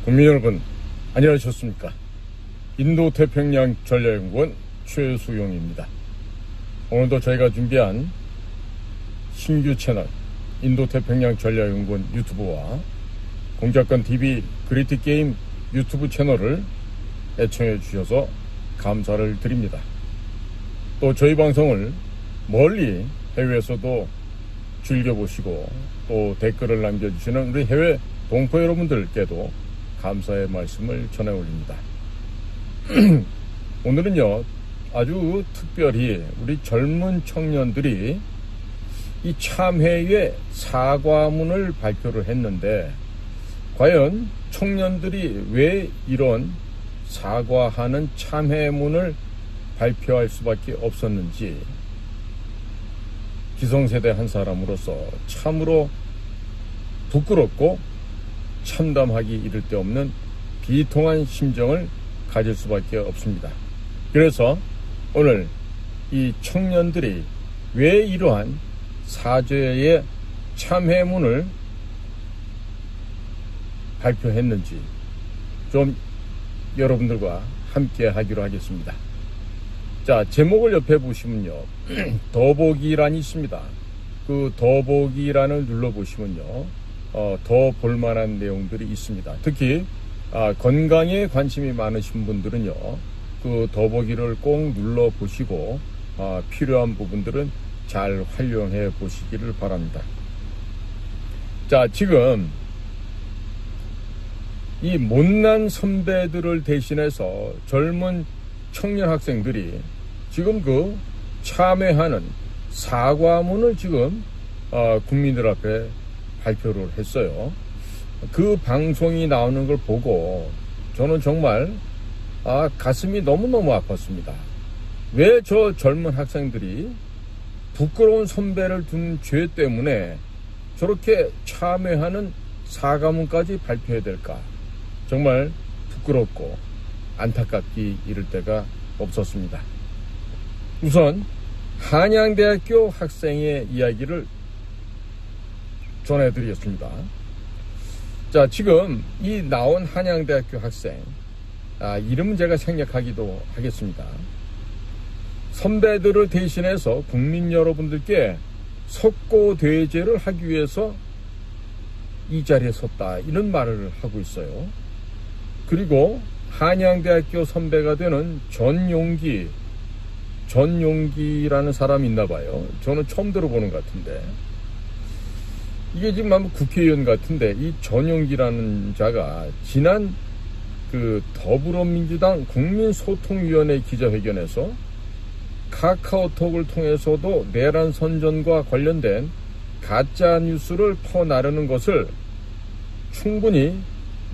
국민 여러분, 안녕하셨습니까? 인도태평양 전략연구원 최수용입니다. 오늘도 저희가 준비한 신규 채널 인도태평양 전략연구원 유튜브와 공작권TV 그리티게임 유튜브 채널을 애청해 주셔서 감사를 드립니다. 또 저희 방송을 멀리 해외에서도 즐겨보시고 또 댓글을 남겨주시는 우리 해외 동포 여러분들께도 감사의 말씀을 전해 올립니다. 오늘은요, 아주 특별히 우리 젊은 청년들이 이 참회의 사과문을 발표를 했는데, 과연 청년들이 왜 이런 사과하는 참회문을 발표할 수밖에 없었는지, 기성세대 한 사람으로서 참으로 부끄럽고 참담하기 이를 데 없는 비통한 심정을 가질 수밖에 없습니다. 그래서 오늘 이 청년들이 왜 이러한 사죄의 참회문을 발표했는지 좀 여러분들과 함께 하기로 하겠습니다. 자, 제목을 옆에 보시면요, 더보기란이 있습니다. 그 더보기란을 눌러보시면요, 더 볼만한 내용들이 있습니다. 특히 건강에 관심이 많으신 분들은요, 그 더보기를 꼭 눌러보시고 필요한 부분들은 잘 활용해 보시기를 바랍니다. 자, 지금 이 못난 선배들을 대신해서 젊은 청년 학생들이 지금 그 참회하는 사과문을 지금 국민들 앞에 발표를 했어요. 그 방송이 나오는 걸 보고 저는 정말 가슴이 너무너무 아팠습니다. 왜 저 젊은 학생들이 부끄러운 선배를 둔 죄 때문에 저렇게 참회하는 사과문까지 발표해야 될까? 정말 부끄럽고 안타깝기 이를 데가 없었습니다. 우선 한양대학교 학생의 이야기를 전해드리겠습니다. 자, 지금 이 나온 한양대학교 학생, 이름은 제가 생략하기도 하겠습니다. 선배들을 대신해서 국민 여러분들께 석고대죄를 하기 위해서 이 자리에 섰다, 이런 말을 하고 있어요. 그리고 한양대학교 선배가 되는 전용기라는 사람이 있나 봐요. 저는 처음 들어보는 것 같은데, 이게 지금 아마 국회의원 같은데, 이 전용기라는 자가 지난 그 더불어민주당 국민소통위원회 기자회견에서 카카오톡을 통해서도 내란 선전과 관련된 가짜 뉴스를 퍼나르는 것을 충분히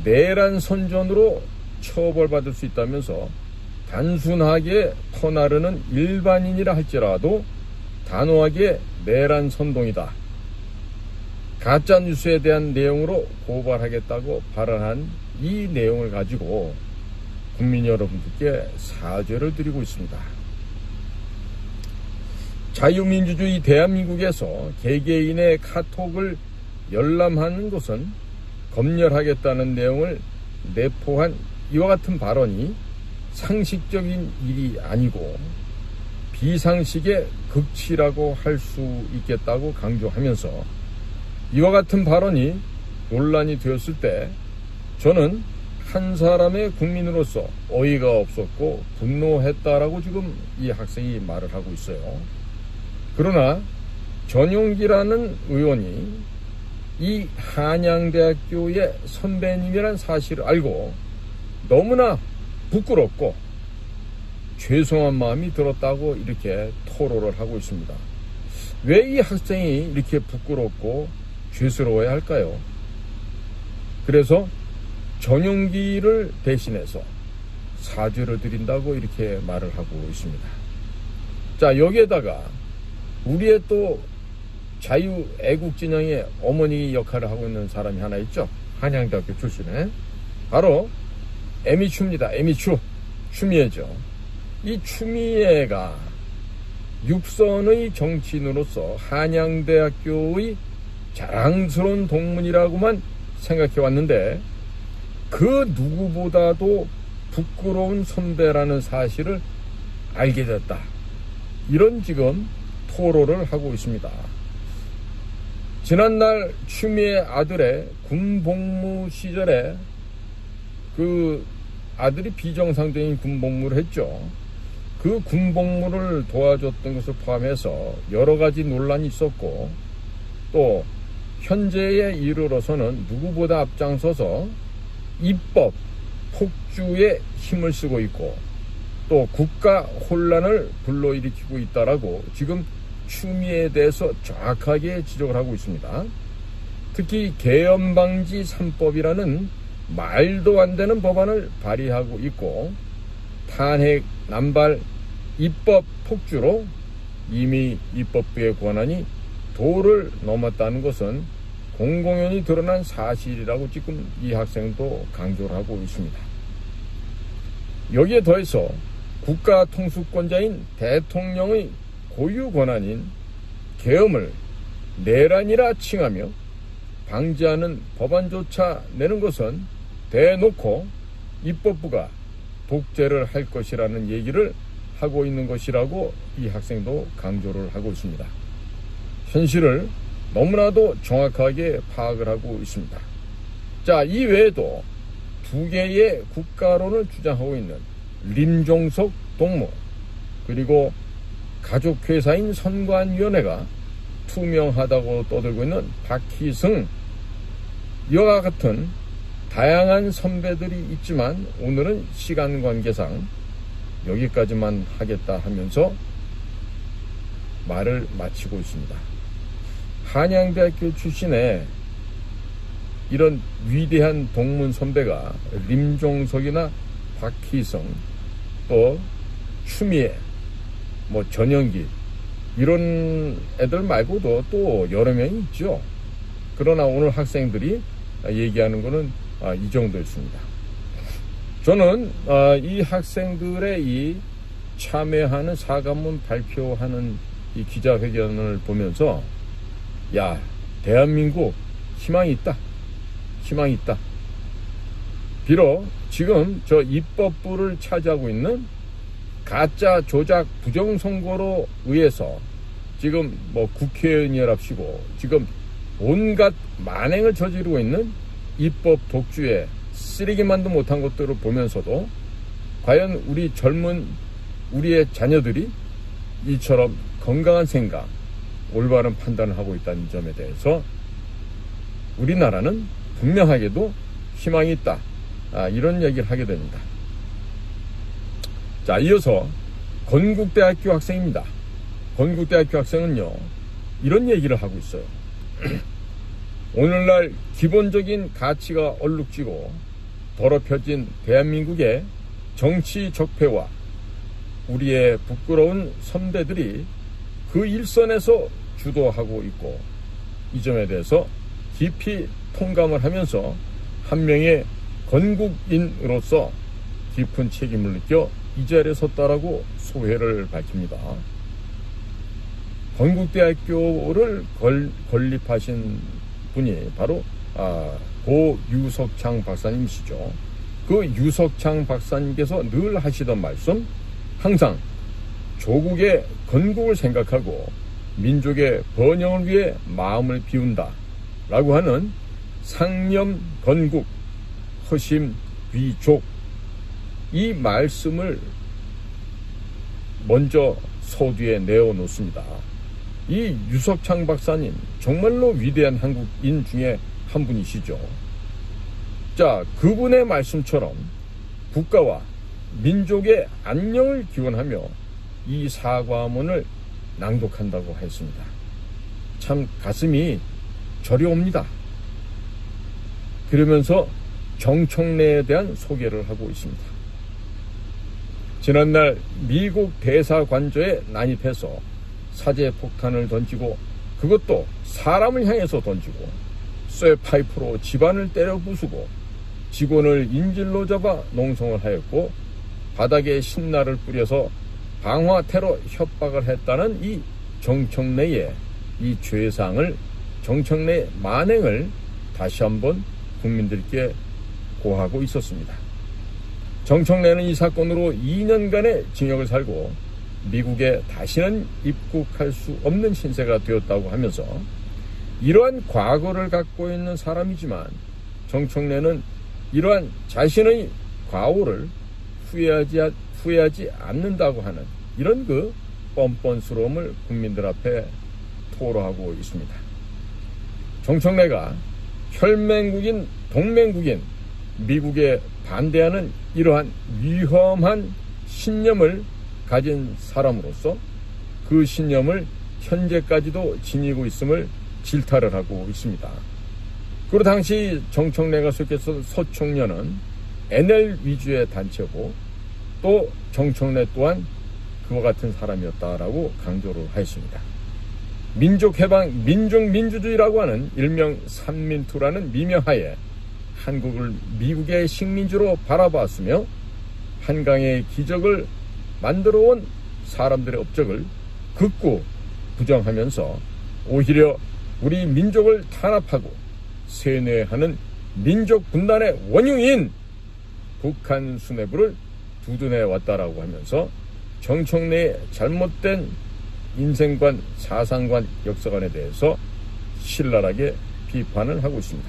내란 선전으로 처벌받을 수 있다면서 단순하게 퍼나르는 일반인이라 할지라도 단호하게 내란 선동이다, 가짜 뉴스에 대한 내용으로 고발하겠다고 발언한 이 내용을 가지고 국민 여러분들께 사죄를 드리고 있습니다. 자유민주주의 대한민국에서 개개인의 카톡을 열람하는 것은 검열하겠다는 내용을 내포한 이와 같은 발언이 상식적인 일이 아니고 비상식의 극치라고 할 수 있겠다고 강조하면서, 이와 같은 발언이 논란이 되었을 때 저는 한 사람의 국민으로서 어이가 없었고 분노했다라고 지금 이 학생이 말을 하고 있어요. 그러나 전용기라는 의원이 이 한양대학교의 선배님이란 사실을 알고 너무나 부끄럽고 죄송한 마음이 들었다고 이렇게 토로를 하고 있습니다. 왜 이 학생이 이렇게 부끄럽고 죄스러워야 할까요? 그래서 전용기를 대신해서 사죄를 드린다고 이렇게 말을 하고 있습니다. 자, 여기에다가 우리의 또 자유애국진영의 어머니 역할을 하고 있는 사람이 하나 있죠. 한양대학교 출신에. 바로 에미추입니다. 에미추. 추미애죠. 이 추미애가 육선의 정치인으로서 한양대학교의 자랑스러운 동문이라고만 생각해 왔는데, 그 누구보다도 부끄러운 선배라는 사실을 알게 됐다. 이런 지금 토로를 하고 있습니다. 지난날 추미애 아들의 군복무 시절에 그 아들이 비정상적인 군복무를 했죠. 그 군복무를 도와줬던 것을 포함해서 여러 가지 논란이 있었고, 또 현재에 이르러서는 누구보다 앞장서서 입법 폭주에 힘을 쓰고 있고, 또 국가 혼란을 불러일으키고 있다라고 지금 추미애에 대해서 정확하게 지적을 하고 있습니다. 특히 계엄방지 3법이라는 말도 안 되는 법안을 발의하고 있고, 탄핵, 남발, 입법 폭주로 이미 입법부의 권한이 도를 넘었다는 것은 공공연히 드러난 사실이라고 지금 이 학생도 강조를 하고 있습니다. 여기에 더해서 국가 통수권자인 대통령의 고유 권한인 계엄을 내란이라 칭하며 방지하는 법안조차 내는 것은 대놓고 입법부가 독재를 할 것이라는 얘기를 하고 있는 것이라고 이 학생도 강조를 하고 있습니다. 현실을 너무나도 정확하게 파악을 하고 있습니다. 자, 이 외에도 두 개의 국가론을 주장하고 있는 림종석 동무, 그리고 가족회사인 선관위원회가 투명하다고 떠들고 있는 박희승, 이와 같은 다양한 선배들이 있지만 오늘은 시간 관계상 여기까지만 하겠다 하면서 말을 마치고 있습니다. 한양대학교 출신의 이런 위대한 동문 선배가 림종석이나 박희성, 또 추미애, 전영기, 이런 애들 말고도 또 여러 명이 있죠. 그러나 오늘 학생들이 얘기하는 것은 이 정도였습니다. 저는 이 학생들의 이 참여하는 사과문 발표하는 이 기자회견을 보면서, 야, 대한민국 희망이 있다. 희망이 있다. 비록 지금 저 입법부를 차지하고 있는 가짜 조작 부정선거로 의해서 지금 국회의원이랍시고 지금 온갖 만행을 저지르고 있는 입법 독주에 쓰레기만도 못한 것들을 보면서도 과연 우리의 자녀들이 이처럼 건강한 생각, 올바른 판단을 하고 있다는 점에 대해서 우리나라는 분명하게도 희망이 있다. 이런 얘기를 하게 됩니다. 자, 이어서 건국대학교 학생입니다. 건국대학교 학생은요, 이런 얘기를 하고 있어요. 오늘날 기본적인 가치가 얼룩지고 더럽혀진 대한민국의 정치 적폐와 우리의 부끄러운 선배들이 그 일선에서 주도하고 있고, 이 점에 대해서 깊이 통감을 하면서 한 명의 건국인으로서 깊은 책임을 느껴 이 자리에 섰다라고 소회를 밝힙니다. 건국대학교를 건립하신 분이 바로 고 유석창 박사님이시죠. 그 유석창 박사님께서 늘 하시던 말씀, 항상 조국의 건국을 생각하고 민족의 번영을 위해 마음을 비운다 라고 하는 상념 건국, 허심 위족, 이 말씀을 먼저 서두에 내어놓습니다. 이 유석창 박사님 정말로 위대한 한국인 중에 한 분이시죠. 자, 그분의 말씀처럼 국가와 민족의 안녕을 기원하며 이 사과문을 낭독한다고 했습니다. 참 가슴이 저려옵니다. 그러면서 정청래에 대한 소개를 하고 있습니다. 지난날 미국 대사관저에 난입해서 사제폭탄을 던지고, 그것도 사람을 향해서 던지고, 쇠파이프로 집안을 때려 부수고, 직원을 인질로 잡아 농성을 하였고, 바닥에 신나를 뿌려서 방화 테러 협박을 했다는 이 정청래의 이 죄상을, 정청래의 만행을 다시 한번 국민들께 고하고 있었습니다. 정청래는 이 사건으로 2년간의 징역을 살고 미국에 다시는 입국할 수 없는 신세가 되었다고 하면서 이러한 과거를 갖고 있는 사람이지만 정청래는 이러한 자신의 과오를 후회하지 않는다고 하는 이런 그 뻔뻔스러움을 국민들 앞에 토로하고 있습니다. 정청래가 혈맹국인 동맹국인 미국에 반대하는 이러한 위험한 신념을 가진 사람으로서 그 신념을 현재까지도 지니고 있음을 질타를 하고 있습니다. 그리고 당시 정청래가 속했던 서총련은 NL 위주의 단체고 또 정청래 또한 그와 같은 사람이었다라고 강조를 하였습니다. 민족해방, 민족민주주의라고 하는 일명 삼민투라는 미명하에 한국을 미국의 식민지로 바라봤으며 한강의 기적을 만들어온 사람들의 업적을 극구 부정하면서 오히려 우리 민족을 탄압하고 세뇌하는 민족 분단의 원흉인 북한 수뇌부를 두둔해 왔다라고 하면서 정청래의 잘못된 인생관, 사상관, 역사관에 대해서 신랄하게 비판을 하고 있습니다.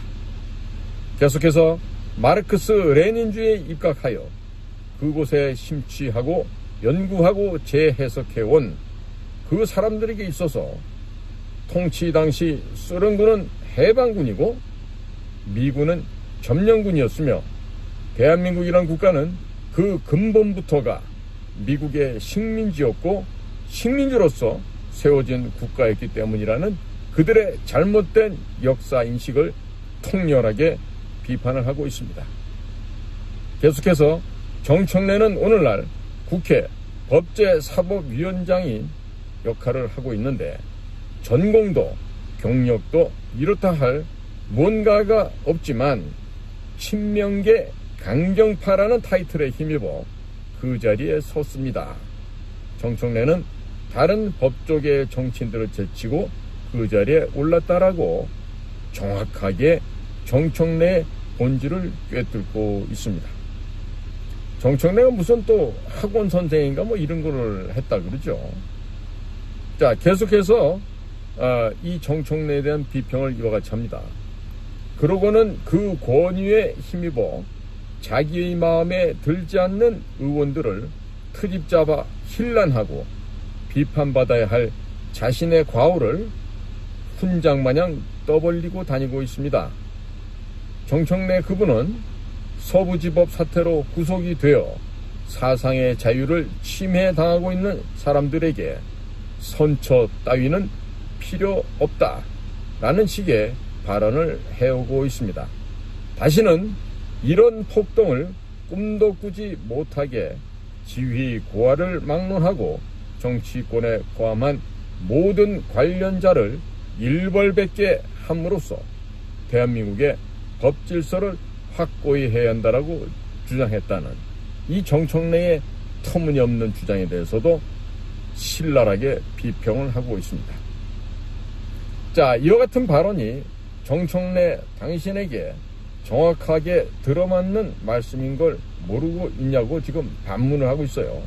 계속해서 마르크스 레닌주의에 입각하여 그곳에 심취하고 연구하고 재해석해온 그 사람들에게 있어서 통치 당시 소련군은 해방군이고 미군은 점령군이었으며 대한민국이라는 국가는 그 근본부터가 미국의 식민지였고 식민지로서 세워진 국가였기 때문이라는 그들의 잘못된 역사인식을 통렬하게 비판을 하고 있습니다. 계속해서 정청래는 오늘날 국회 법제사법위원장인 역할을 하고 있는데 전공도 경력도 이렇다 할 뭔가가 없지만 친명계 강경파라는 타이틀에 힘입어 그 자리에 섰습니다. 정청래는 다른 법조계 정치인들을 제치고 그 자리에 올랐다라고 정확하게 정청래의 본질을 꿰뚫고 있습니다. 정청래가 무슨 또 학원 선생인가 뭐 이런 거를 했다 그러죠. 자, 계속해서 이 정청래에 대한 비평을 이와 같이 합니다. 그러고는 그 권위에 힘입어 자기의 마음에 들지 않는 의원들을 트집 잡아 힐난하고 비판받아야 할 자신의 과오를 훈장마냥 떠벌리고 다니고 있습니다. 정청래 그분은 서부지법 사태로 구속이 되어 사상의 자유를 침해당하고 있는 사람들에게 선처 따위는 필요 없다라는 식의 발언을 해오고 있습니다. 다시는 이런 폭동을 꿈도 꾸지 못하게 지휘 고하를 막론하고 정치권에 포함한 모든 관련자를 일벌백계 함으로써 대한민국의 법질서를 확고히 해야 한다라고 주장했다는 이 정청래의 터무니없는 주장에 대해서도 신랄하게 비평을 하고 있습니다. 자, 이와 같은 발언이 정청래 당신에게 정확하게 들어맞는 말씀인 걸 모르고 있냐고 지금 반문을 하고 있어요.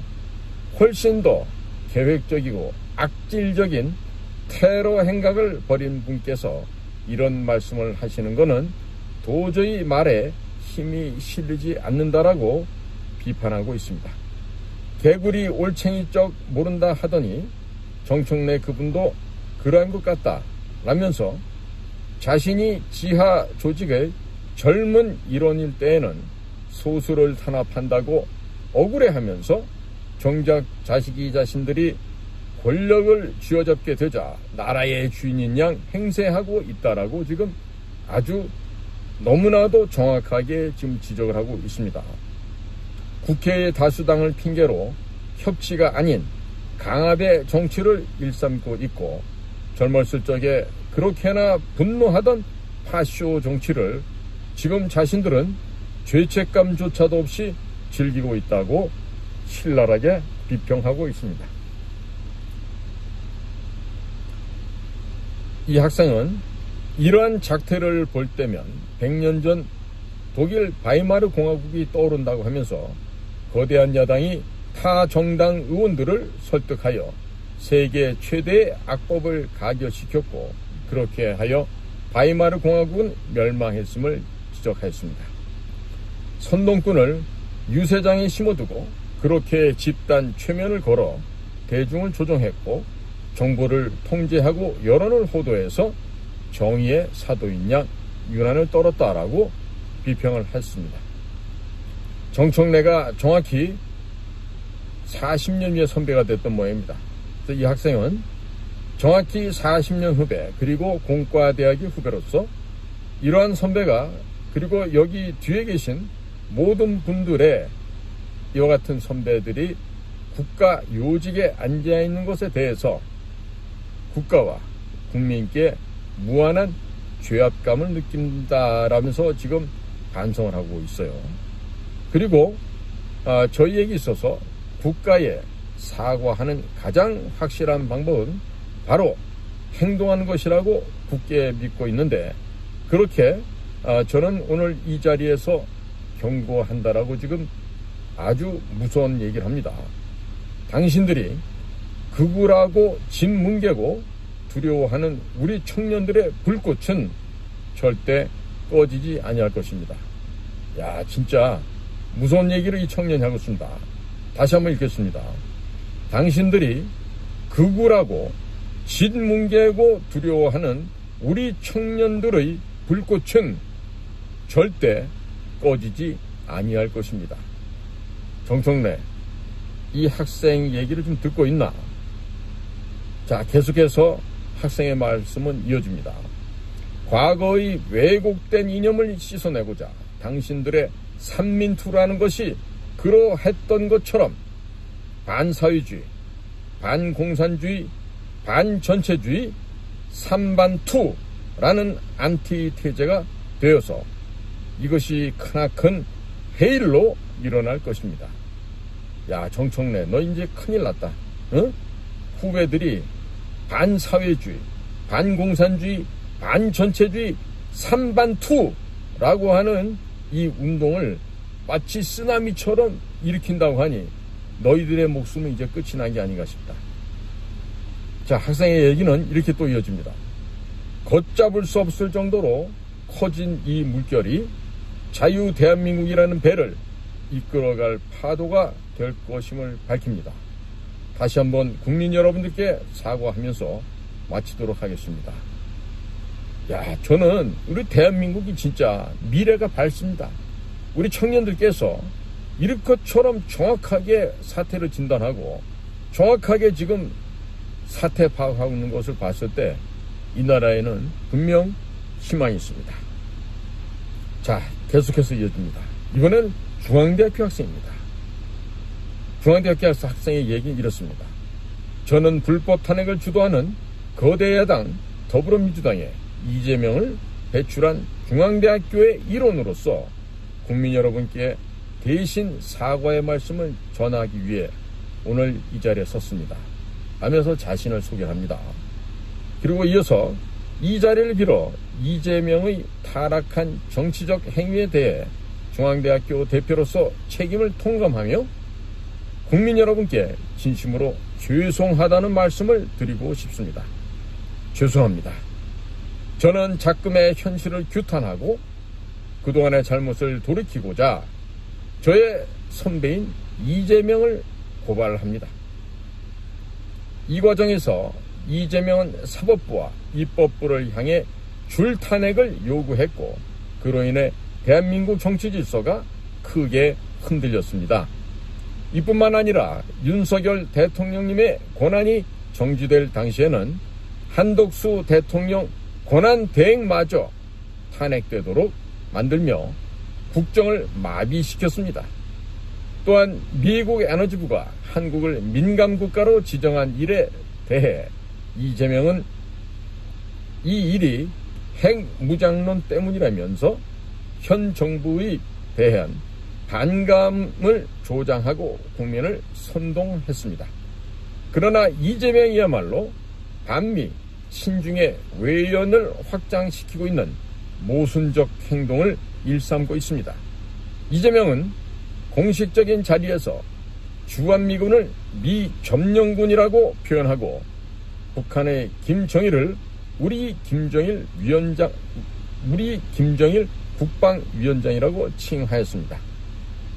훨씬 더 계획적이고 악질적인 테러 행각을 벌인 분께서 이런 말씀을 하시는 것은 도저히 말에 힘이 실리지 않는다라고 비판하고 있습니다. 개구리 올챙이 쩍 모른다 하더니 정청래 그분도 그러한 것 같다 라면서 자신이 지하 조직의 젊은 일원일 때에는 소수를 탄압한다고 억울해하면서 정작 자식이 자신들이 권력을 쥐어잡게 되자 나라의 주인인 양 행세하고 있다라고 지금 아주 너무나도 정확하게 지금 지적을 하고 있습니다. 국회의 다수당을 핑계로 협치가 아닌 강압의 정치를 일삼고 있고 젊었을 적에 그렇게나 분노하던 파쇼 정치를 지금 자신들은 죄책감조차도 없이 즐기고 있다고 신랄하게 비평하고 있습니다. 이 학생은 이러한 작태를 볼 때면 100년 전 독일 바이마르 공화국이 떠오른다고 하면서 거대한 야당이 타 정당 의원들을 설득하여 세계 최대의 악법을 가결시켰고, 그렇게 하여 바이마르 공화국은 멸망했음을 지적하였습니다. 선동꾼을 유세장에 심어두고 그렇게 집단 최면을 걸어 대중을 조종했고, 정보를 통제하고 여론을 호도해서 정의의 사도인 양 유난을 떨었다라고 비평을 했습니다. 정청래가 정확히 40년 위에 선배가 됐던 모양입니다. 이 학생은 정확히 40년 후배, 그리고 공과대학의 후배로서 이러한 선배가, 그리고 여기 뒤에 계신 모든 분들의 이와 같은 선배들이 국가 요직에 앉아있는 것에 대해서 국가와 국민께 무한한 죄악감을 느낀다라면서 지금 반성을 하고 있어요. 그리고 저희에게 있어서 국가에 사과하는 가장 확실한 방법은 바로 행동하는 것이라고 굳게 믿고 있는데, 그렇게 저는 오늘 이 자리에서 경고한다라고 지금 아주 무서운 얘기를 합니다. 당신들이 극우라고 짓뭉개고 두려워하는 우리 청년들의 불꽃은 절대 꺼지지 아니할 것입니다. 야, 진짜 무서운 얘기를 이 청년이 하고 있습니다. 다시 한번 읽겠습니다. 당신들이 극우라고 짓뭉개고 두려워하는 우리 청년들의 불꽃은 절대 꺼지지 아니할 것입니다. 정청래, 이 학생 얘기를 좀 듣고 있나? 자, 계속해서 학생의 말씀은 이어집니다. 과거의 왜곡된 이념을 씻어내고자 당신들의 삼민투라는 것이 그러했던 것처럼 반사회주의, 반공산주의, 반전체주의, 삼반투라는 안티테제가 되어서 이것이 크나큰 해일로 일어날 것입니다. 야, 정청래, 너 이제 큰일 났다. 응? 후배들이 반사회주의, 반공산주의, 반전체주의, 삼반투라고 하는 이 운동을 마치 쓰나미처럼 일으킨다고 하니 너희들의 목숨은 이제 끝이 난 게 아닌가 싶다. 자, 학생의 얘기는 이렇게 또 이어집니다. 걷잡을 수 없을 정도로 커진 이 물결이 자유 대한민국이라는 배를 이끌어갈 파도가 될 것임을 밝힙니다. 다시 한번 국민 여러분들께 사과하면서 마치도록 하겠습니다. 야, 저는 우리 대한민국이 진짜 미래가 밝습니다. 우리 청년들께서 이렇게처럼 정확하게 사태를 진단하고 정확하게 지금 사태 파악하고 있는 것을 봤을 때 이 나라에는 분명 희망이 있습니다. 자, 계속해서 이어집니다. 이번엔 중앙대학교 학생입니다. 중앙대학교 학생의 얘기는 이렇습니다. 저는 불법 탄핵을 주도하는 거대 야당 더불어민주당의 이재명을 배출한 중앙대학교의 일원으로서 국민 여러분께 대신 사과의 말씀을 전하기 위해 오늘 이 자리에 섰습니다. 하면서 자신을 소개합니다. 그리고 이어서 이 자리를 빌어 이재명의 타락한 정치적 행위에 대해 중앙대학교 대표로서 책임을 통감하며 국민 여러분께 진심으로 죄송하다는 말씀을 드리고 싶습니다. 죄송합니다. 저는 작금의 현실을 규탄하고 그동안의 잘못을 돌이키고자 저의 선배인 이재명을 고발합니다. 이 과정에서 이재명은 사법부와 입법부를 향해 줄탄핵을 요구했고 그로 인해 대한민국 정치 질서가 크게 흔들렸습니다. 이뿐만 아니라 윤석열 대통령님의 권한이 정지될 당시에는 한덕수 대통령 권한 대행마저 탄핵되도록 만들며 국정을 마비시켰습니다. 또한 미국 에너지부가 한국을 민감국가로 지정한 일에 대해 이재명은 이 일이 핵무장론 때문이라면서 현 정부에 대한 반감을 조장하고 국민을 선동했습니다. 그러나 이재명이야말로 반미 친중의 외연을 확장시키고 있는 모순적 행동을 일삼고 있습니다. 이재명은 공식적인 자리에서 주한미군을 미점령군이라고 표현하고 북한의 김정일을 우리 김정일 국방위원장이라고 칭하였습니다.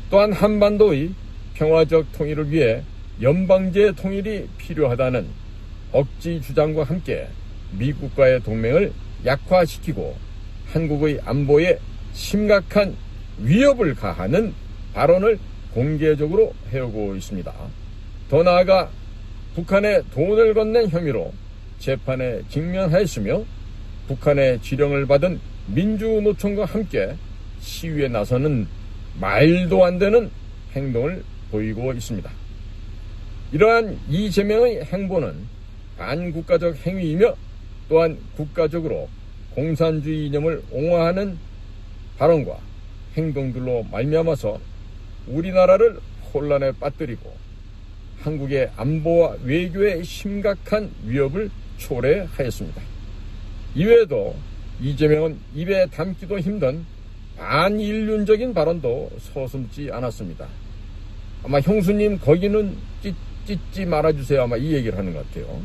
또한 한반도의 평화적 통일을 위해 연방제 통일이 필요하다는 억지 주장과 함께 미국과의 동맹을 약화시키고 한국의 안보에 심각한 위협을 가하는 발언을 공개적으로 해오고 있습니다. 더 나아가 북한에 돈을 건넨 혐의로 재판에 직면하였으며 북한의 지령을 받은 민주노총과 함께 시위에 나서는 말도 안 되는 행동을 보이고 있습니다. 이러한 이재명의 행보는 반국가적 행위이며 또한 국가적으로 공산주의 이념을 옹호하는 발언과 행동들로 말미암아서 우리나라를 혼란에 빠뜨리고 한국의 안보와 외교에 심각한 위협을 초래하였습니다. 이외에도 이재명은 입에 담기도 힘든 반인륜적인 발언도 서슴지 않았습니다. 아마 형수님 거기는 찢지 말아주세요. 아마 이 얘기를 하는 것 같아요.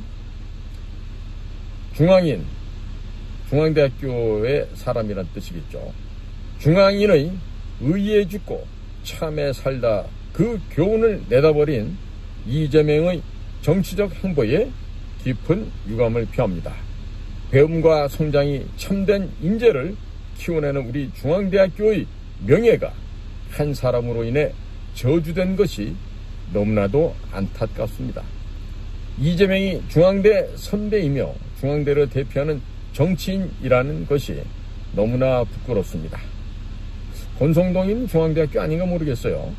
중앙대학교의 사람이란 뜻이겠죠. 중앙인의 의에 죽고 참에 살다 그 교훈을 내다버린 이재명의 정치적 행보에 깊은 유감을 표합니다. 배움과 성장이 참된 인재를 키워내는 우리 중앙대학교의 명예가 한 사람으로 인해 저주된 것이 너무나도 안타깝습니다. 이재명이 중앙대 선배이며 중앙대를 대표하는 정치인이라는 것이 너무나 부끄럽습니다. 권성동인 중앙대학교 아닌가 모르겠어요.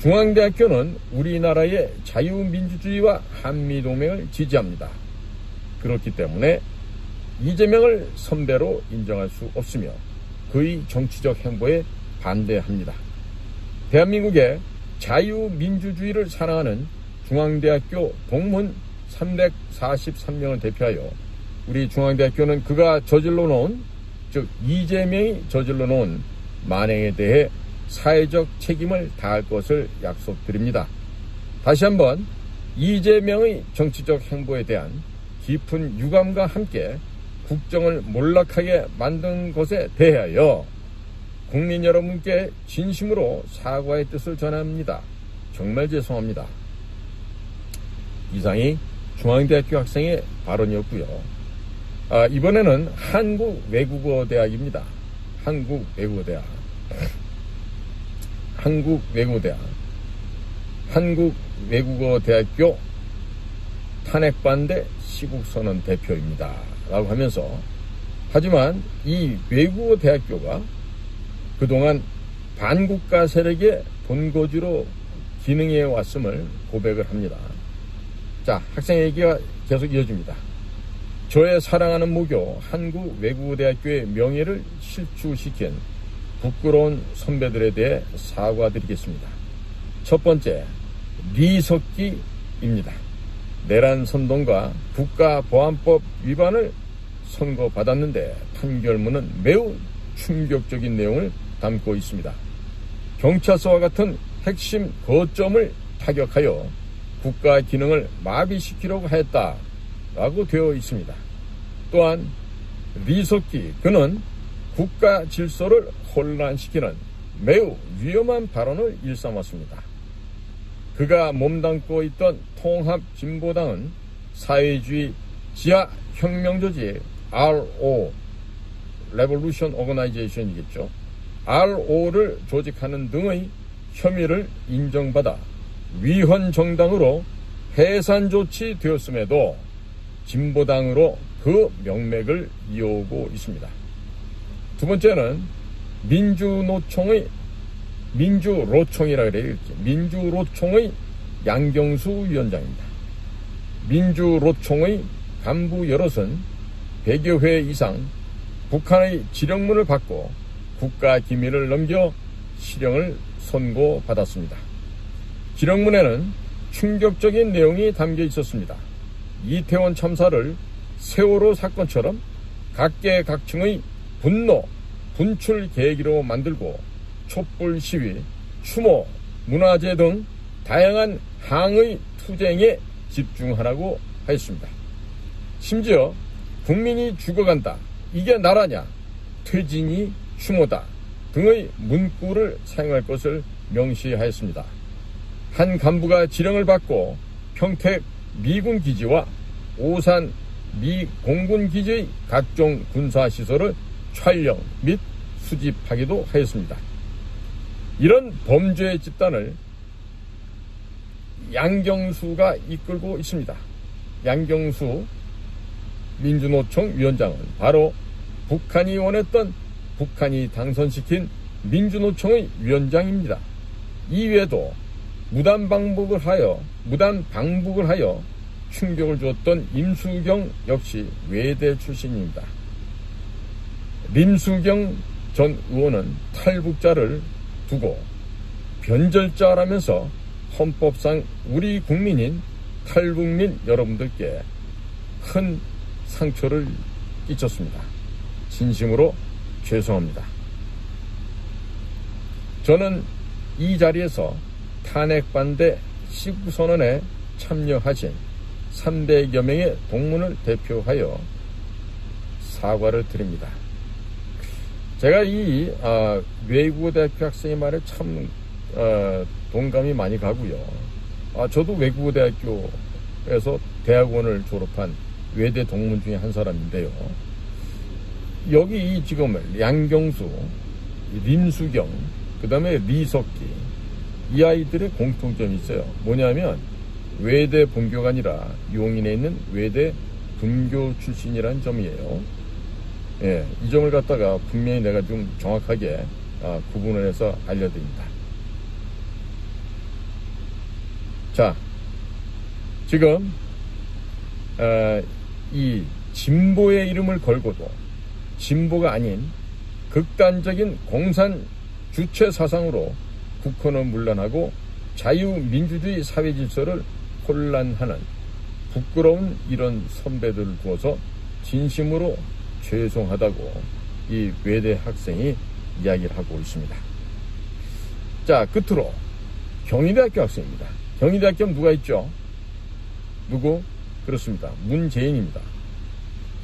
중앙대학교는 우리나라의 자유민주주의와 한미동맹을 지지합니다. 그렇기 때문에 이재명을 선배로 인정할 수 없으며 그의 정치적 행보에 반대합니다. 대한민국의 자유민주주의를 사랑하는 중앙대학교 동문 343명을 대표하여 우리 중앙대학교는 그가 저질러 놓은, 즉 이재명이 저질러 놓은 만행에 대해 사회적 책임을 다할 것을 약속드립니다. 다시 한번 이재명의 정치적 행보에 대한 깊은 유감과 함께 국정을 몰락하게 만든 것에 대하여 국민 여러분께 진심으로 사과의 뜻을 전합니다. 정말 죄송합니다. 이상이 중앙대학교 학생의 발언이었고요. 이번에는 한국외국어대학입니다. 한국외국어대학. 한국외국어대학교 탄핵반대 시국선언 대표입니다. 라고 하면서, 하지만 이 외국어대학교가 그동안 반국가 세력의 본거지로 기능해 왔음을 고백을 합니다. 자, 학생 얘기가 계속 이어집니다. 저의 사랑하는 모교 한국외국어대학교의 명예를 실추시킨 부끄러운 선배들에 대해 사과드리겠습니다. 첫 번째, 리석기입니다. 내란 선동과 국가보안법 위반을 선고받았는데 판결문은 매우 충격적인 내용을 담고 있습니다. 경찰서와 같은 핵심 거점을 타격하여 국가 기능을 마비시키려고 했다라고 되어 있습니다. 또한 리석기, 그는 국가 질서를 혼란시키는 매우 위험한 발언을 일삼았습니다. 그가 몸담고 있던 통합진보당은 사회주의 지하혁명조직 RO, 레볼루션 오거나이제이션이겠죠. RO를 조직하는 등의 혐의를 인정받아 위헌정당으로 해산 조치되었음에도 진보당으로 그 명맥을 이어오고 있습니다. 두 번째는 민주로총이라 그래요. 민주로총의 양경수 위원장입니다. 민주로총의 간부 여럿은 100여 회 이상 북한의 지령문을 받고 국가기밀을 넘겨 실형을 선고받았습니다. 지령문에는 충격적인 내용이 담겨 있었습니다. 이태원 참사를 세월호 사건처럼 각계각층의 분노, 분출 계기로 만들고 촛불 시위, 추모, 문화재 등 다양한 항의 투쟁에 집중하라고 하였습니다. 심지어 국민이 죽어간다, 이게 나라냐, 퇴진이 추모다 등의 문구를 사용할 것을 명시하였습니다. 한 간부가 지령을 받고 평택 미군 기지와 오산 미 공군 기지의 각종 군사시설을 촬영 및 수집하기도 하였습니다. 이런 범죄 집단을 양경수가 이끌고 있습니다. 양경수 민주노총 위원장은 바로 북한이 원했던, 북한이 당선시킨 민주노총의 위원장입니다. 이외에도 무단 방북을 하여 충격을 주었던 임수경 역시 외대 출신입니다. 임수경 전 의원은 탈북자를 두고 변절자라면서 헌법상 우리 국민인 탈북민 여러분들께 큰 상처를 끼쳤습니다. 진심으로 죄송합니다. 저는 이 자리에서 탄핵반대 시국선언에 참여하신 300여 명의 동문을 대표하여 사과를 드립니다. 제가 이 외국어대학교 학생의 말에 참 동감이 많이 가고요. 저도 외국어대학교에서 대학원을 졸업한 외대 동문 중에 한 사람인데요. 여기 지금 양경수, 림수경, 그 다음에 리석기, 이 아이들의 공통점이 있어요. 뭐냐면 외대 본교가 아니라 용인에 있는 외대 분교 출신이라는 점이에요. 예, 이 점을 갖다가 분명히 내가 좀 정확하게 구분을 해서 알려드립니다. 자, 지금 이 진보의 이름을 걸고도 진보가 아닌 극단적인 공산 주체 사상으로 국헌을 문란하고 자유민주주의 사회 질서를 혼란하는 부끄러운 이런 선배들을 두어서 진심으로 죄송하다고 이 외대 학생이 이야기를 하고 있습니다. 자, 끝으로 경희대학교 학생입니다. 경희대학교 누가 있죠? 누구? 그렇습니다. 문재인입니다.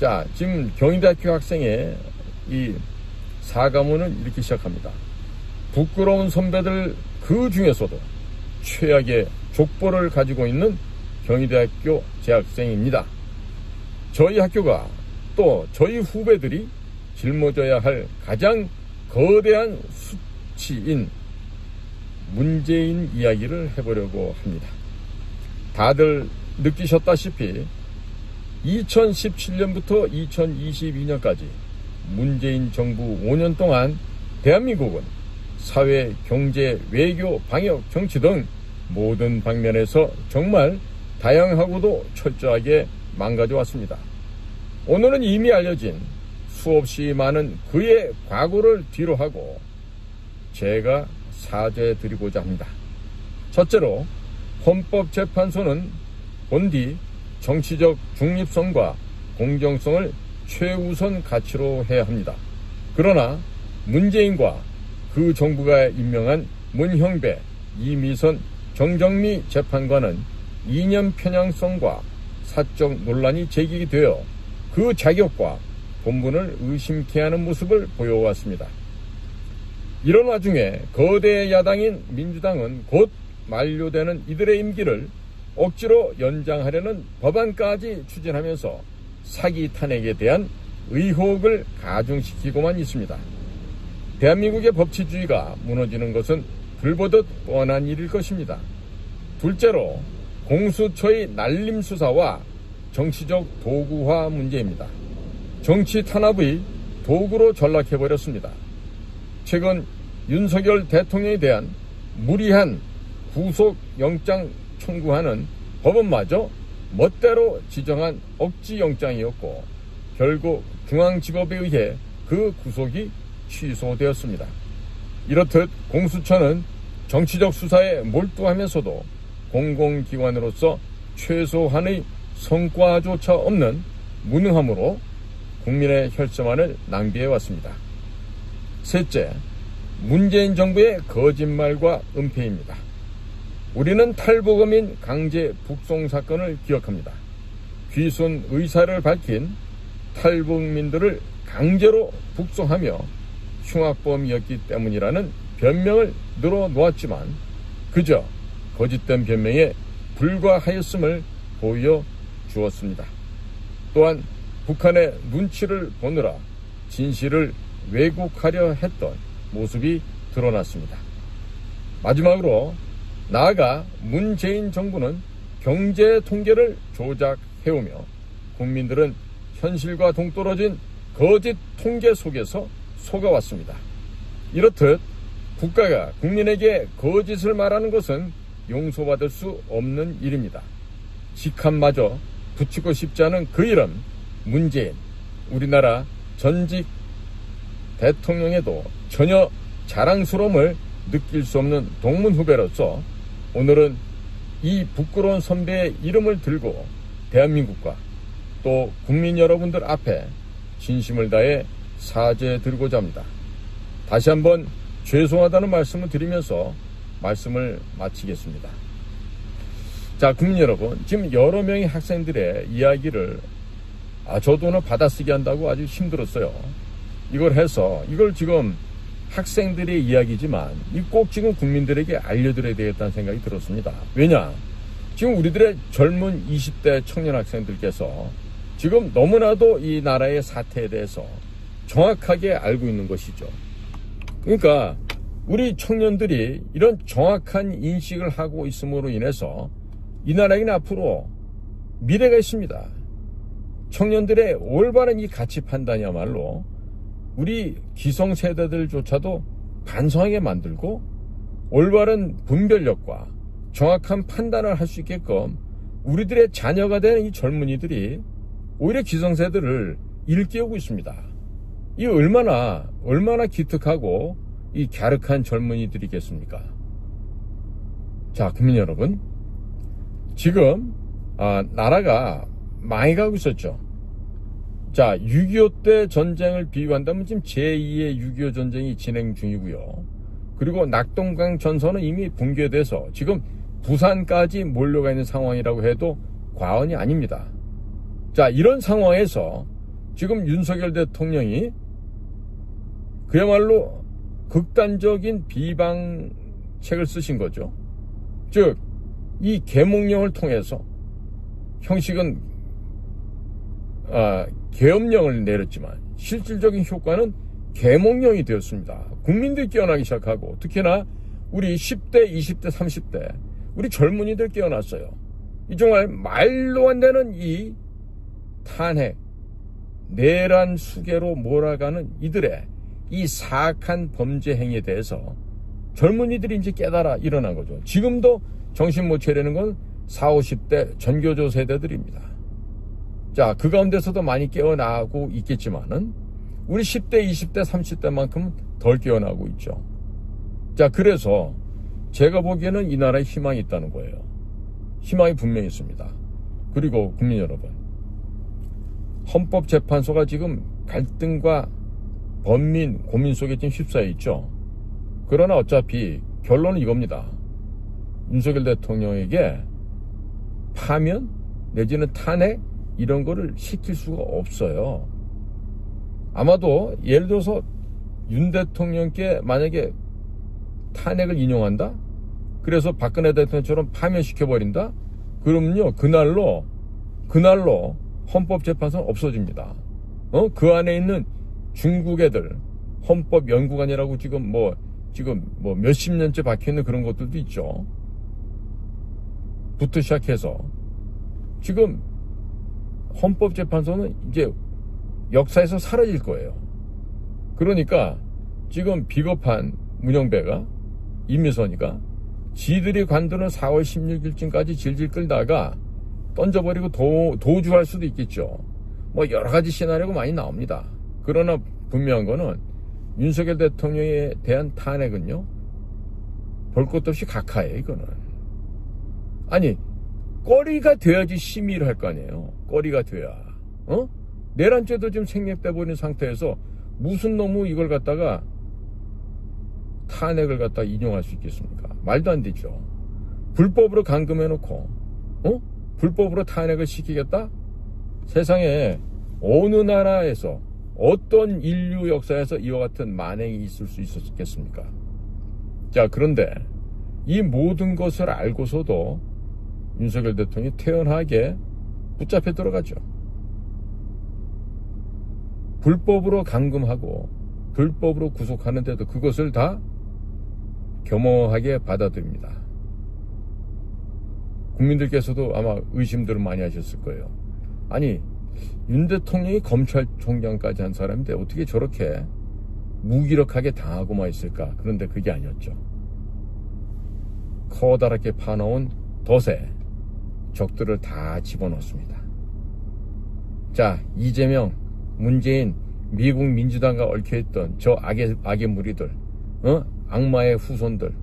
자, 지금 경희대학교 학생의 이 사과문을 이렇게 시작합니다. 부끄러운 선배들 그 중에서도 최악의 족보를 가지고 있는 경희대학교 재학생입니다. 저희 학교가 또 저희 후배들이 짊어져야 할 가장 거대한 수치인 문재인 이야기를 해보려고 합니다. 다들 느끼셨다시피 2017년부터 2022년까지 문재인 정부 5년 동안 대한민국은 사회, 경제, 외교, 방역, 정치 등 모든 방면에서 정말 다양하고도 철저하게 망가져 왔습니다. 오늘은 이미 알려진 수없이 많은 그의 과거를 뒤로하고 제가 사죄드리고자 합니다. 첫째로 헌법재판소는 본디 정치적 중립성과 공정성을 최우선 가치로 해야 합니다. 그러나 문재인과 그 정부가 임명한 문형배, 이미선, 정정미 재판관은 이념 편향성과 사적 논란이 제기되어 그 자격과 본분을 의심케 하는 모습을 보여왔습니다. 이런 와중에 거대 야당인 민주당은 곧 만료되는 이들의 임기를 억지로 연장하려는 법안까지 추진하면서 사기 탄핵에 대한 의혹을 가중시키고만 있습니다. 대한민국의 법치주의가 무너지는 것은 불보듯 뻔한 일일 것입니다. 둘째로 공수처의 날림 수사와 정치적 도구화 문제입니다. 정치 탄압의 도구로 전락해버렸습니다. 최근 윤석열 대통령에 대한 무리한 구속영장 청구하는 법원마저 멋대로 지정한 억지영장이었고 결국 중앙지법에 의해 그 구속이 취소되었습니다. 이렇듯 공수처는 정치적 수사에 몰두하면서도 공공기관으로서 최소한의 성과조차 없는 무능함으로 국민의 혈세만을 낭비해왔습니다. 셋째, 문재인 정부의 거짓말과 은폐입니다. 우리는 탈북어민 강제 북송 사건을 기억합니다. 귀순 의사를 밝힌 탈북민들을 강제로 북송하며 흉악범이었기 때문이라는 변명을 늘어놓았지만 그저 거짓된 변명에 불과하였음을 보여주었습니다. 또한 북한의 눈치를 보느라 진실을 왜곡하려 했던 모습이 드러났습니다. 마지막으로 나아가 문재인 정부는 경제 통계를 조작해오며 국민들은 현실과 동떨어진 거짓 통계 속에서 속아왔습니다. 이렇듯 국가가 국민에게 거짓을 말하는 것은 용서받을 수 없는 일입니다. 직함마저 붙이고 싶지 않은 그 이름 문재인, 우리나라 전직 대통령에도 전혀 자랑스러움을 느낄 수 없는 동문 후배로서 오늘은 이 부끄러운 선배의 이름을 들고 대한민국과 또 국민 여러분들 앞에 진심을 다해 사죄드리고자 합니다. 다시 한번 죄송하다는 말씀을 드리면서 말씀을 마치겠습니다. 자, 국민 여러분, 지금 여러 명의 학생들의 이야기를 저도 오늘 받아쓰기 한다고 아주 힘들었어요. 이걸 지금 학생들의 이야기지만 꼭 지금 국민들에게 알려드려야 되겠다는 생각이 들었습니다. 왜냐? 지금 우리들의 젊은 20대 청년 학생들께서 지금 너무나도 이 나라의 사태에 대해서 정확하게 알고 있는 것이죠. 그러니까 우리 청년들이 이런 정확한 인식을 하고 있음으로 인해서 이 나라에는 앞으로 미래가 있습니다. 청년들의 올바른 이 가치 판단이야말로 우리 기성세대들조차도 반성하게 만들고 올바른 분별력과 정확한 판단을 할 수 있게끔 우리들의 자녀가 되는 이 젊은이들이 오히려 기성세대를 일깨우고 있습니다. 이 얼마나 기특하고 이 갸륵한 젊은이들이겠습니까? 자, 국민 여러분, 지금 나라가 많이 가고 있었죠. 자, 6.25 때 전쟁을 비유한다면 지금 제2의 6.25 전쟁이 진행 중이고요. 그리고 낙동강 전선은 이미 붕괴돼서 지금 부산까지 몰려가 있는 상황이라고 해도 과언이 아닙니다. 자, 이런 상황에서 지금 윤석열 대통령이 그야말로 극단적인 비방책을 쓰신 거죠. 즉, 이 계몽령을 통해서 형식은 계엄령을 내렸지만 실질적인 효과는 계몽령이 되었습니다. 국민들이 깨어나기 시작하고 특히나 우리 10대, 20대, 30대 우리 젊은이들 깨어났어요. 이 정말 말도 안 되는 이 탄핵, 내란 수계로 몰아가는 이들의 이 사악한 범죄 행위에 대해서 젊은이들이 이제 깨달아 일어난 거죠. 지금도 정신 못 차리는 건 40, 50대 전교조 세대들입니다. 자, 그 가운데서도 많이 깨어나고 있겠지만은 우리 10대, 20대, 30대만큼 덜 깨어나고 있죠. 자, 그래서 제가 보기에는 이 나라에 희망이 있다는 거예요. 희망이 분명히 있습니다. 그리고 국민 여러분, 헌법재판소가 지금 갈등과 번민, 고민 속에 지금 휩싸여 있죠. 그러나 어차피 결론은 이겁니다. 윤석열 대통령에게 파면 내지는 탄핵 이런 거를 시킬 수가 없어요. 아마도 예를 들어서 윤 대통령께 만약에 탄핵을 인용한다? 그래서 박근혜 대통령처럼 파면시켜버린다? 그러면요, 그날로 헌법재판소는 없어집니다. 그 안에 있는 중국 애들, 헌법연구관이라고 지금 몇십 년째 박혀있는 그런 것들도 있죠. 부터 시작해서 지금 헌법재판소는 이제 역사에서 사라질 거예요. 그러니까 지금 비겁한 문영배가, 임미선이가 지들이 관두는 4월 16일쯤까지 질질 끌다가 던져버리고 도주할 수도 있겠죠. 여러 가지 시나리오가 많이 나옵니다. 그러나 분명한 거는 윤석열 대통령에 대한 탄핵은요, 볼 것도 없이 각하예요, 이거는. 아니, 꺼리가 돼야지 심의를 할 거 아니에요. 꺼리가 돼야. 내란죄도 지금 생략돼 버린 상태에서 무슨 놈의 이걸 갖다가 탄핵을 갖다 인용할 수 있겠습니까? 말도 안 되죠. 불법으로 감금해놓고 불법으로 탄핵을 시키겠다? 세상에 어느 나라에서 어떤 인류 역사에서 이와 같은 만행이 있을 수 있었겠습니까? 자, 그런데 이 모든 것을 알고서도 윤석열 대통령이 태연하게 붙잡혀 들어가죠. 불법으로 감금하고 불법으로 구속하는데도 그것을 다 겸허하게 받아들입니다. 국민들께서도 아마 의심들을 많이 하셨을 거예요. 아니, 윤 대통령이 검찰총장까지 한 사람인데 어떻게 저렇게 무기력하게 당하고만 있을까? 그런데 그게 아니었죠. 커다랗게 파놓은 덫에 적들을 다 집어넣습니다. 자, 이재명, 문재인, 미국 민주당과 얽혀있던 저 악의 무리들, 악마의 후손들,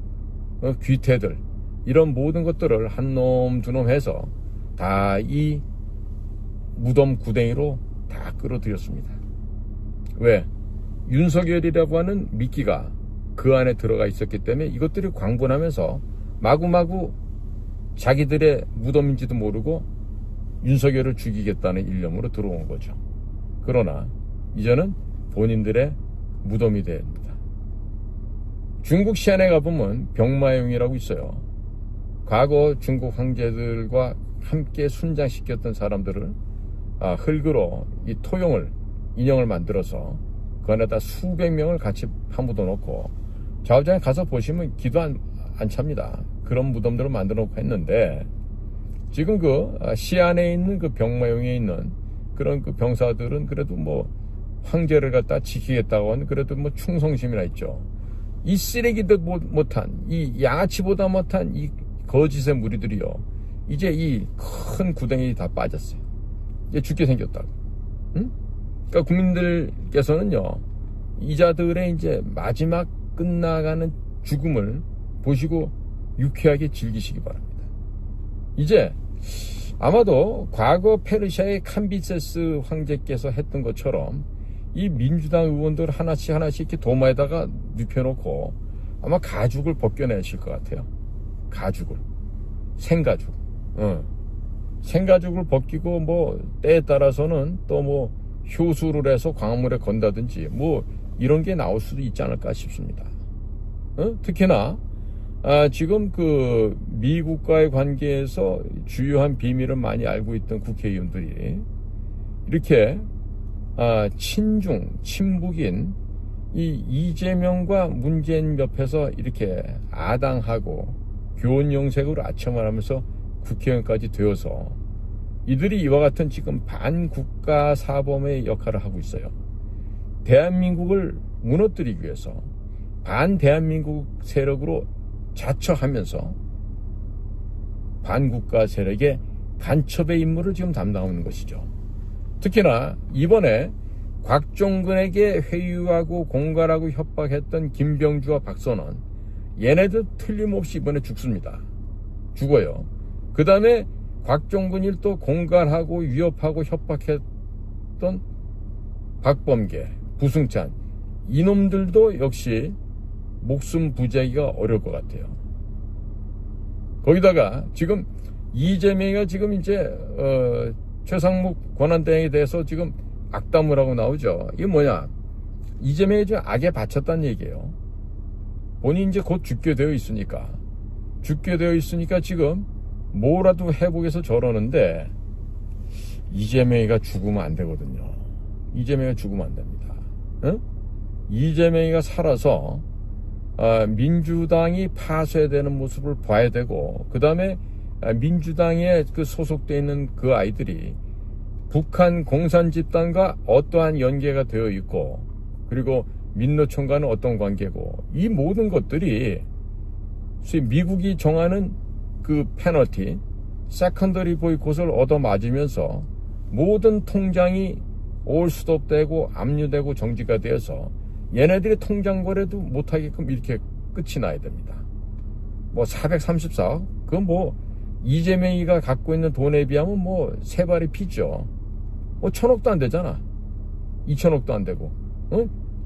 귀태들, 이런 모든 것들을 한 놈 두 놈 해서 다 이 무덤 구덩이로 다 끌어들였습니다. 왜? 윤석열이라고 하는 미끼가 그 안에 들어가 있었기 때문에 이것들이 광분하면서 마구마구 자기들의 무덤인지도 모르고 윤석열을 죽이겠다는 일념으로 들어온 거죠. 그러나 이제는 본인들의 무덤이 됩니다. 중국 시안에 가보면 병마용이라고 있어요. 과거 중국 황제들과 함께 순장시켰던 사람들을 흙으로 이 토용을, 인형을 만들어서 그 안에다 수백 명을 같이 파묻어 놓고 좌우장에 가서 보시면 기도 안 찹니다. 그런 무덤들을 만들어 놓고 했는데 지금 그 시안에 있는 그 병마용에 있는 그런 그 병사들은 그래도 뭐 황제를 갖다 지키겠다고 하는 그래도 뭐 충성심이나 있죠. 이 쓰레기도 못한, 이 양아치보다 못한 이 거짓의 무리들이요. 이제 이 큰 구덩이 다 빠졌어요. 이제 죽게 생겼다고. 응? 그러니까 국민들께서는요, 이자들의 이제 마지막 끝나가는 죽음을 보시고 유쾌하게 즐기시기 바랍니다. 이제 아마도 과거 페르시아의 캄비세스 황제께서 했던 것처럼 이 민주당 의원들 하나씩 이렇게 도마에다가 눕혀놓고 아마 가죽을 벗겨내실 것 같아요. 가죽을. 생가죽. 생가죽을 벗기고 뭐 때에 따라서는 또 뭐 효수를 해서 광물에 건다든지 뭐 이런 게 나올 수도 있지 않을까 싶습니다. 특히나 지금 그 미국과의 관계에서 주요한 비밀을 많이 알고 있던 국회의원들이 이렇게 친중, 친북인 이 이재명과 문재인 옆에서 이렇게 아당하고 교원 영색으로 아첨을 하면서 국회의원까지 되어서 이들이 이와 같은 지금 반국가 사범의 역할을 하고 있어요. 대한민국을 무너뜨리기 위해서 반대한민국 세력으로 자처하면서 반국가 세력의 간첩의 임무를 지금 담당하는 것이죠. 특히나 이번에 곽종근에게 회유하고 공갈하고 협박했던 김병주와 박선원, 얘네들 틀림없이 이번에 죽습니다. 죽어요. 그 다음에 곽종근을 또 공갈하고 위협하고 협박했던 박범계, 부승찬, 이놈들도 역시 목숨 부지하기가 어려울 것 같아요. 거기다가 지금 이재명이가 지금 이제 최상목 권한대행에 대해서 지금 악담을 하고 나오죠. 이게 뭐냐? 이재명이 지금 악에 바쳤다는 얘기예요. 본인이 이제 곧 죽게 되어 있으니까 지금 뭐라도 해보겠어 저러는데 이재명이가 죽으면 안 되거든요. 이재명이가 죽으면 안 됩니다. 이재명이가 살아서 민주당이 파쇄되는 모습을 봐야 되고, 그 다음에 민주당에 그 소속되어 있는 그 아이들이 북한 공산 집단과 어떠한 연계가 되어 있고, 그리고 민노총과는 어떤 관계고, 이 모든 것들이 미국이 정하는 그 페널티, 세컨더리 보이콧을 얻어맞으면서 모든 통장이 올스톱되고 압류되고 정지가 되어서 얘네들이 통장 거래도 못하게끔 이렇게 끝이 나야 됩니다. 뭐 434억? 그건 뭐 이재명이가 갖고 있는 돈에 비하면 뭐 세 발이 피죠. 뭐 1000억도 안 되잖아. 2000억도 안 되고.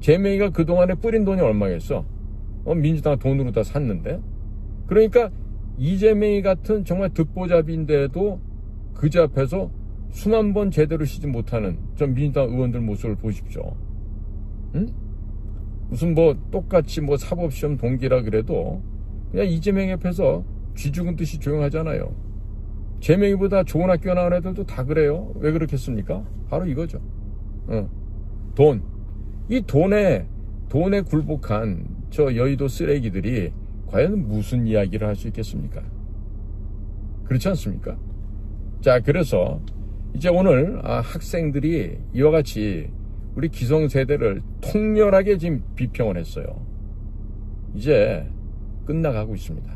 재명이가 그동안에 뿌린 돈이 얼마겠어? 민주당 돈으로 다 샀는데. 그러니까 이재명이 같은 정말 듣보잡인데도 그제 앞에서 수만 번 제대로 쉬지 못하는 전 민주당 의원들 모습을 보십시오. 응? 무슨 뭐 똑같이 뭐 사법시험 동기라 그래도 그냥 이재명 옆에서 쥐 죽은 듯이 조용하잖아요. 재명이보다 좋은 학교 나온 애들도 다 그래요. 왜 그렇겠습니까? 바로 이거죠. 돈. 이 돈에 굴복한 저 여의도 쓰레기들이 과연 무슨 이야기를 할 수 있겠습니까? 그렇지 않습니까? 자, 그래서 이제 오늘 학생들이 이와 같이 우리 기성세대를 통렬하게 지금 비평을 했어요. 이제 끝나가고 있습니다.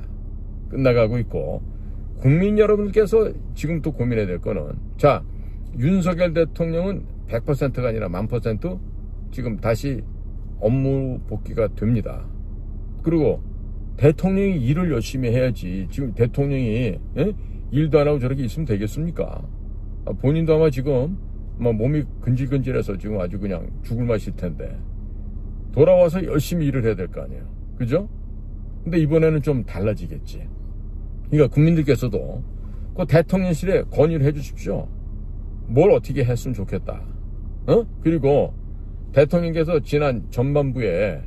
끝나가고 있고, 국민 여러분들께서 지금 또 고민해야 될 거는, 자, 윤석열 대통령은 100%가 아니라 1000% 지금 다시 업무 복귀가 됩니다. 그리고 대통령이 일을 열심히 해야지. 지금 대통령이 일도 안 하고 저렇게 있으면 되겠습니까? 본인도 아마 지금 몸이 근질근질해서 지금 아주 그냥 죽을 맛일 텐데 돌아와서 열심히 일을 해야 될 거 아니에요. 그죠? 근데 이번에는 좀 달라지겠지. 그러니까 국민들께서도 그 대통령실에 건의를 해 주십시오. 뭘 어떻게 했으면 좋겠다. 그리고 대통령께서 지난 전반부에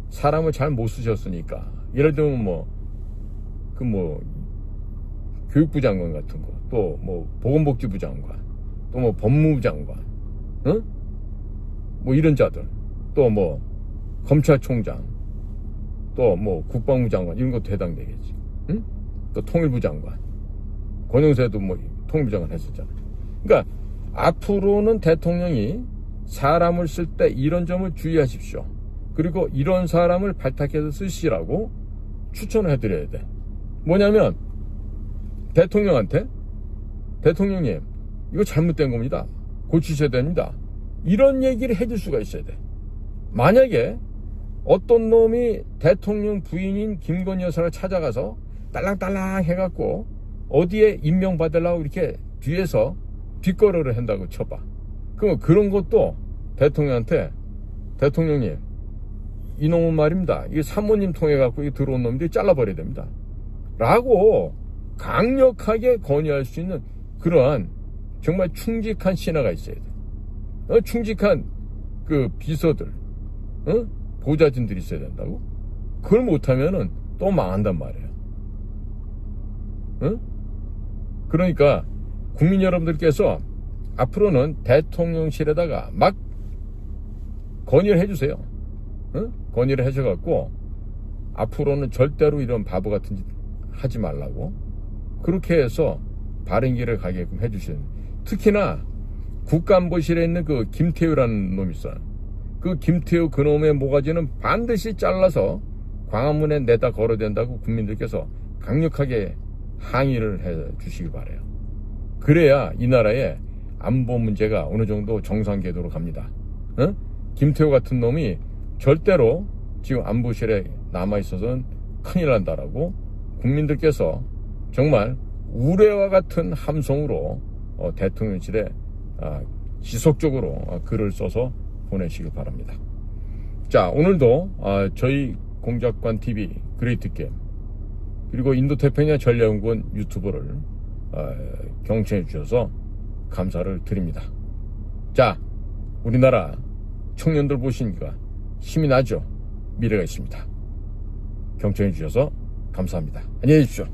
사람을 잘 못 쓰셨으니까, 예를 들면 교육부 장관 같은 거, 또 보건복지부 장관, 또 법무부 장관, 이런 자들, 또 검찰총장, 또 국방부 장관, 이런 것도 해당되겠지. 또 통일부 장관, 권영세도 통일부 장관 했었잖아. 그러니까 앞으로는 대통령이 사람을 쓸 때 이런 점을 주의하십시오. 그리고 이런 사람을 발탁해서 쓰시라고 추천을 해드려야 돼. 뭐냐면 대통령한테, 대통령님 이거 잘못된 겁니다. 고치셔야 됩니다. 이런 얘기를 해줄 수가 있어야 돼. 만약에 어떤 놈이 대통령 부인인 김건희 여사를 찾아가서 딸랑딸랑 해갖고 어디에 임명받으려고 이렇게 뒤에서 뒷거래를 한다고 쳐봐. 그럼 그런 것도 대통령한테, 대통령님 이놈은 말입니다. 이게 사모님 통해갖고 들어온 놈들이 잘라버려야 됩니다. 라고 강력하게 건의할 수 있는 그러한 정말 충직한 신하가 있어야 돼. 충직한 그 비서들, 보좌진들이 있어야 된다고? 그걸 못하면은 또 망한단 말이에요. 그러니까 국민 여러분들께서 앞으로는 대통령실에다가 막 건의를 해주세요. 건의를 해줘갖고 앞으로는 절대로 이런 바보 같은 짓 하지 말라고, 그렇게 해서 바른 길을 가게끔 해주시는. 특히나 국가안보실에 있는 그 김태우라는 놈이 있어요. 그 김태우 그놈의 모가지는 반드시 잘라서 광화문에 내다 걸어야 된다고 국민들께서 강력하게 항의를 해 주시기 바라요. 그래야 이 나라의 안보 문제가 어느 정도 정상 궤도로 갑니다. 김태우 같은 놈이 절대로 지금 안보실에 남아있어서는 큰일 난다라고 국민들께서 정말 우레와 같은 함성으로 대통령실에 지속적으로 글을 써서 보내시길 바랍니다. 자, 오늘도 저희 공작관TV 그레이트게임 그리고 인도태평양 전략연구원 유튜브를 경청해 주셔서 감사를 드립니다. 자, 우리나라 청년들 보시니까 힘이 나죠? 미래가 있습니다. 경청해 주셔서 감사합니다. 안녕히 계십시오.